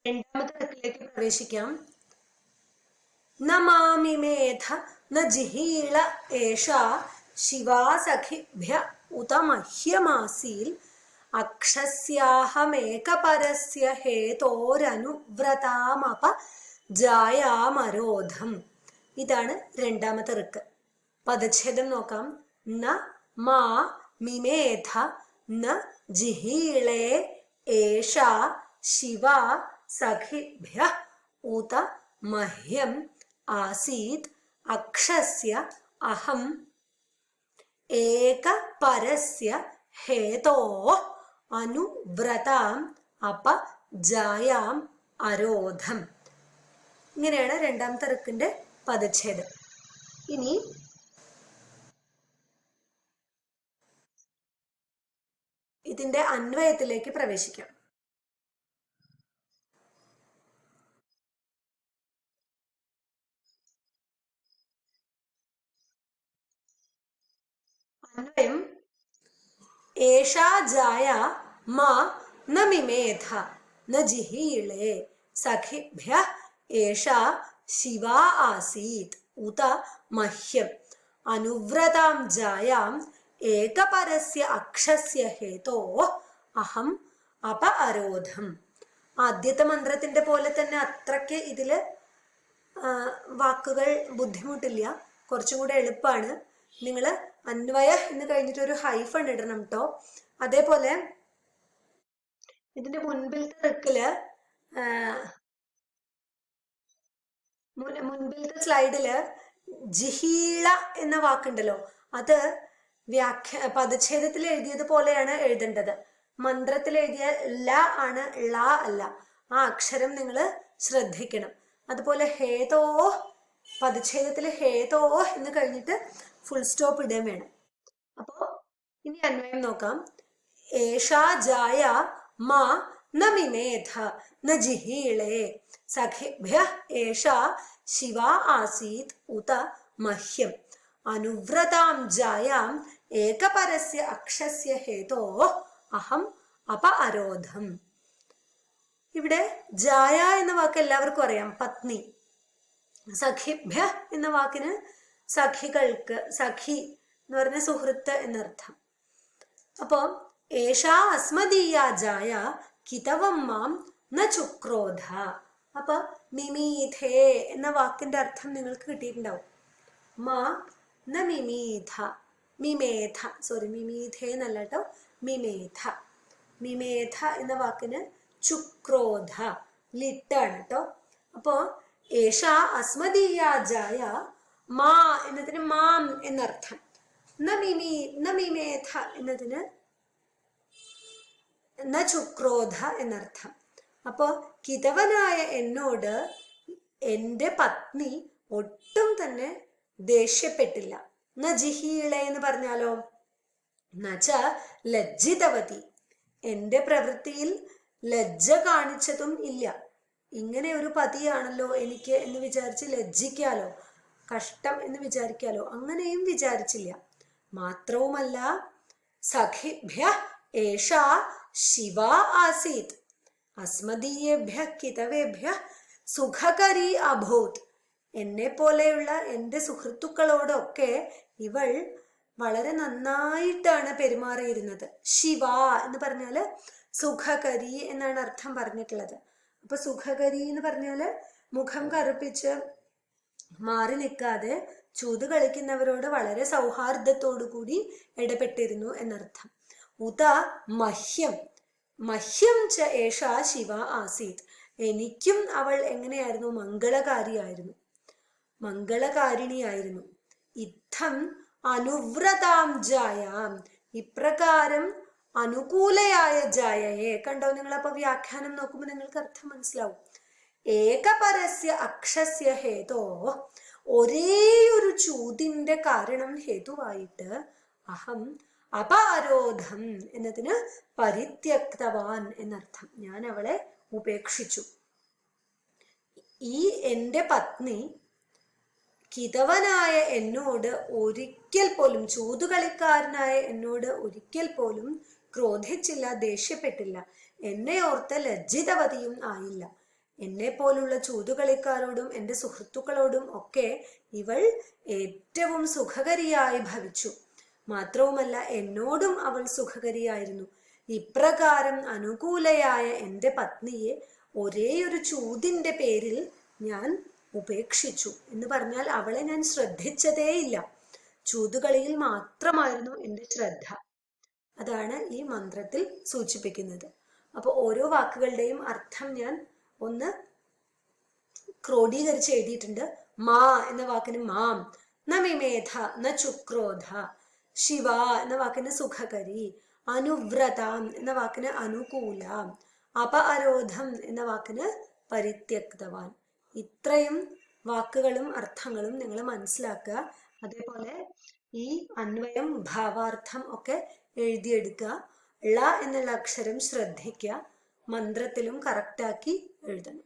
രണ്ടാമത്തെ തക്കിലേക്ക് പ്രവേശിക്കാം. നമാമി മേധ ന ജിഹീള ഏഷാ ശിവാസഖിഭ്യ ഉത മഹ്യമാസീൽ അക്ഷസ്യാഹമേകപരസ്യ ഹേതോരനുവ്രതാമപ ജായാമരോധം. ഇതാണ് രണ്ടാമത്തെ ഋക്ക്. പദച്ഛേദം നോക്കാം. ന മാ മിമേധ ന ജിഹീളേ ഏഷാ ശിവ സഖിഭ്യ ഉത മഹ്യം ആസീത് അക്ഷസ്യ അഹം ഏകപരസ്യ ഹേതോ അനുവ്രതാം അപ ജായാം അരോധം. ഇങ്ങനെയാണ് രണ്ടാമത്തെ ഋക്കിന്റെ പദച്ഛേദം. ഇനി ഇതിന്റെ അന്വയത്തിലേക്ക് പ്രവേശിക്കാം. അന്വയം. ഏഷാ ജായ മാ ന മിമേധ ന ജിഹീളേ സഖിഭ്യ ഏഷാ ശിവാ ആസീത് ഉത മഹ്യം അനുവ്രതാം ജായാം ഏകപരസ്യ അക്ഷസ്യ ഹേതോ അഹം അപ അരോധം. ആദ്യത്തെ മന്ത്രത്തിന്റെ പോലെ തന്നെ അത്രയ്ക്ക് ഇതില് വാക്കുകൾ ബുദ്ധിമുട്ടില്ല, കുറച്ചും കൂടെ എളുപ്പമാണ്. നിങ്ങൾ അന്വയ എന്ന് കഴിഞ്ഞിട്ട് ഒരു ഹൈഫൺ ഇടണം കേട്ടോ. അതേപോലെ ഇതിന്റെ മുൻപിലത്തെ ഋക്കില് മുൻപിലത്തെ സ്ലൈഡില് ജിഹീള എന്ന വാക്കുണ്ടല്ലോ, അത് പദച്ഛേദത്തിൽ എഴുതിയത് പോലെയാണ് എഴുതേണ്ടത്. മന്ത്രത്തിൽ എഴുതിയ ല ആണ്, ള അല്ല. ആ അക്ഷരം നിങ്ങൾ ശ്രദ്ധിക്കണം. അതുപോലെ ഹേതോ, പദച്ഛേദത്തിൽ ഹേതോ എന്ന് കഴിഞ്ഞിട്ട് ഫുൾ സ്റ്റോപ്പ് ഇടാൻ വേണം. അപ്പോ ഇനി അന്വയം നോക്കാം. ഏഷാ ജായ മാ ന മിമേധ ന ജിഹീളേ സഖിഭ്യ ഏഷാ ശിവ ആസീത് ഉത മഹ്യം അനുവ്രതാം ജായാം ഏകപരസ്യ അക്ഷസ്യ ഹേതോ അഹം അപ അരോധം. ഇവിടെ ജായ എന്ന വാക്ക് എല്ലാവർക്കും അറിയാം, പത്നി. സഖിഭ്യ എന്ന വാക്കിന് സഖികൾക്ക്, സഖി എന്ന് പറഞ്ഞ സുഹൃത്ത് എന്നർത്ഥം. അപ്പോ ഏഷാ അസ്മദീയ ജായ കിതവം മാം ന ചുക്രോധ. അപ്പൊ മിമീഥേ എന്ന വാക്കിന്റെ അർത്ഥം നിങ്ങൾക്ക് കിട്ടിയിട്ടുണ്ടാവും. മാ ന മിമീഥ, മിമേഥ, സോറി മിമീഥേ എന്നല്ല കേട്ടോ, മിമേഥ. മിമേഥ എന്ന വാക്കിന് ചുക്രോധ ലിട്ടാണ് കേട്ടോ. അപ്പോ ഏഷാ അസ്മദീയ ജായ, മാ എന്നതിന് മാം എന്നർത്ഥം, ന മിമേഥ എന്നതിന് ന ചുക്രോധ എന്നർത്ഥം. അപ്പോ കിതവനായ എന്നോട് എൻ്റെ പത്നി ഒട്ടും തന്നെ ദേഷ്യപ്പെട്ടില്ല. ന ജിഹീളെ എന്ന് പറഞ്ഞാലോ, നച ലജ്ജിതവതി, എൻ്റെ പ്രവൃത്തിയിൽ ലജ്ജ കാണിച്ചതും ഇല്ല. ഇങ്ങനെ ഒരു പതിയാണല്ലോ എനിക്ക് എന്ന് വിചാരിച്ച് ലജ്ജിക്കാലോ, കഷ്ടം എന്ന് വിചാരിക്കാലോ, അങ്ങനെയും വിചാരിച്ചില്ല. മാത്രവുമല്ല സഖിഭ്യ ഏഷാ ശിവ ആസീത് അസ്മദീയേഭ്യ കിതവേഭ്യ സുഖകരി അഭൂത്. എന്നെ പോലെയുള്ള എൻ്റെ സുഹൃത്തുക്കളോടൊക്കെ ഇവൾ വളരെ നന്നായിട്ടാണ് പെരുമാറിയിരുന്നത്. ശിവ എന്ന് പറഞ്ഞാല് സുഖകരി എന്നാണ് അർത്ഥം പറഞ്ഞിട്ടുള്ളത്. അപ്പൊ സുഖകരി എന്ന് പറഞ്ഞാല് മുഖം കറുപ്പിച്ച് മാറി നിൽക്കാതെ ചൂത് കളിക്കുന്നവരോട് വളരെ സൗഹാർദ്ദത്തോടു കൂടി ഇടപെട്ടിരുന്നു എന്നർത്ഥം. ഉത മഹ്യം, മഹ്യം ച ഏഷാ ശിവ ആസീത്, എനിക്കും അവൾ എങ്ങനെയായിരുന്നു, മംഗളകാരിയായിരുന്നു, മംഗളകാരിണിയായിരുന്നു. ഇത്തം അനുവ്രതാം ജായാം, ഇപ്രകാരം അനുകൂലയായ ജായയെ കണ്ടോ നിങ്ങൾ. അപ്പൊ വ്യാഖ്യാനം നോക്കുമ്പോൾ നിങ്ങൾക്ക് അർത്ഥം മനസ്സിലാവും. ഏകപരസ്യ അക്ഷസ്യ ഹേതോ, ഒരേയൊരു ചൂതിന്റെ കാരണം ഹേതുവായിട്ട് അഹം അപരോധം എന്നതിന് പരിത്യക്തവാൻ എന്നർത്ഥം, ഞാൻ അവളെ ഉപേക്ഷിച്ചു. ഈ എൻ്റെ പത്നി കിതവനായ എന്നോട് ഒരിക്കൽ പോലും, ചൂതുകളിക്കാരനായ എന്നോട് ഒരിക്കൽ പോലും ക്രോധിച്ചില്ല, ദേഷ്യപ്പെട്ടില്ല. എന്നെ ഓർത്ത് ലജ്ജിതവതിയും ആയില്ല. എന്നെ പോലുള്ള ചൂതുകളിക്കാരോടും എൻ്റെ സുഹൃത്തുക്കളോടും ഒക്കെ ഇവൾ ഏറ്റവും സുഖകരിയായി ഭവിച്ചു. മാത്രവുമല്ല എന്നോടും അവൾ സുഖകരിയായിരുന്നു. ഇപ്രകാരം അനുകൂലയായ എൻ്റെ പത്നിയെ ഒരേയൊരു ചൂതിൻ്റെ പേരിൽ ഞാൻ ഉപേക്ഷിച്ചു. എന്ന് പറഞ്ഞാൽ അവളെ ഞാൻ ശ്രദ്ധിച്ചതേയില്ല. ചൂതുകളിയിൽ മാത്രമായിരുന്നു എൻ്റെ ശ്രദ്ധ. അതാണ് ഈ മന്ത്രത്തിൽ സൂചിപ്പിക്കുന്നത്. അപ്പോൾ ഓരോ വാക്കുകളുടെയും അർത്ഥം ഞാൻ ഒന്ന് ക്രോഡീകരിച്ച് എഴുതിയിട്ടുണ്ട്. മാ എന്ന വാക്കിന് മാം, ന വിമേധ ന ചുക്രോധ, ശിവ എന്ന വാക്കിന് സുഖകരി, അനുവ്രതാം എന്ന വാക്കിന് അനുകൂല, അപരോധം എന്ന വാക്കിന് പരിത്യക്തവാൻ. ഇത്രയും വാക്കുകളും അർത്ഥങ്ങളും നിങ്ങൾ മനസ്സിലാക്കുക. അതേപോലെ ഈ അന്വയം ഭാവാർത്ഥം ഒക്കെ എഴുതിയെടുക്കുക. ള എന്നുള്ള അക്ഷരം ശ്രദ്ധിക്കുക. മന്ത്രത്തിലും കറക്റ്റാക്കി എഴുതണം.